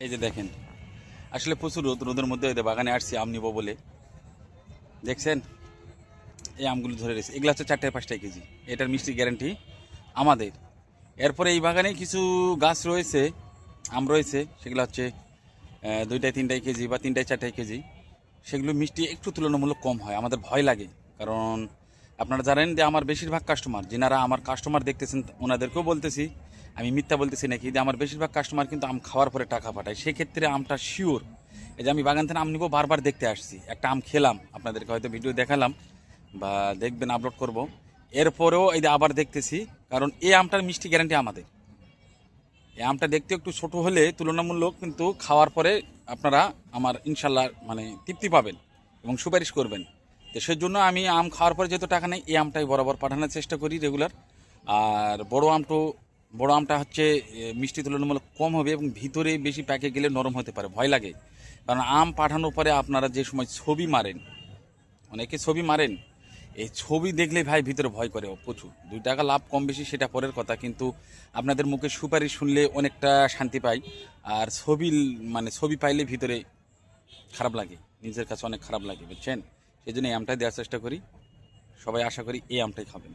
এই যে দেখেন, আসলে প্রচুর রোদের মধ্যে হয়তো বাগানে আসছি আম নিব বলে। দেখছেন এই আমগুলো ধরে রয়েছে, এগুলো হচ্ছে 4-5 কেজি। এটার মিষ্টি গ্যারান্টি আমাদের। এরপরে এই বাগানে কিছু গাছ রয়েছে, আম রয়েছে, সেগুলো হচ্ছে 2-3 কেজি বা 3-4 কেজি। সেগুলো মিষ্টি একটু তুলনামূলক কম হয়, আমাদের ভয় লাগে। কারণ আপনারা জানেন যে আমার বেশিরভাগ কাস্টমার, যিনারা আমার কাস্টমার দেখতেছেন ওনাদেরকেও বলতেছি, আমি মিথ্যা বলতেছি নাকি, যে আমার বেশিরভাগ কাস্টমার কিন্তু আম খাওয়ার পরে টাকা পাঠায়। সেক্ষেত্রে আমটা শিওর। এই যে আমি বাগান থেকে আম নিব বারবার দেখতে আসছি, একটা আম খেলাম, আপনাদেরকে হয়তো ভিডিও দেখালাম বা দেখবেন, আপলোড করব। এরপরেও এই যে আবার দেখতেছি, কারণ এই আমটার মিষ্টি গ্যারান্টি আমাদের। এই আমটা দেখতে একটু ছোট হলে তুলনামূলক, কিন্তু খাওয়ার পরে আপনারা আমার ইনশাল্লাহ মানে তৃপ্তি পাবেন এবং সুপারিশ করবেন। তো সেজন্য আমি আম খাওয়ার পরে যেহেতু টাকা নেই, এই আমটাই বরাবর পাঠানোর চেষ্টা করি রেগুলার। আর বড় আমটা হচ্ছে মিষ্টি তুলনামূলক কম হবে এবং ভিতরে বেশি প্যাকে গেলে নরম হতে পারে, ভয় লাগে। কারণ আম পাঠানোর পরে আপনারা যে সময় ছবি মারেন, অনেকে ছবি মারেন, এই ছবি দেখলে ভাই ভিতরে ভয় করে প্রচুর। 2 টাকা লাভ কম বেশি সেটা পরের কথা, কিন্তু আপনাদের মুখে সুপারিশ শুনলে অনেকটা শান্তি পাই। আর ছবি পাইলে ভিতরে খারাপ লাগে, নিজের কাছে অনেক খারাপ লাগে, বুঝছেন। সেই জন্য এই আমটাই দেওয়ার চেষ্টা করি। সবাই আশা করি এই আমটাই খাবেন।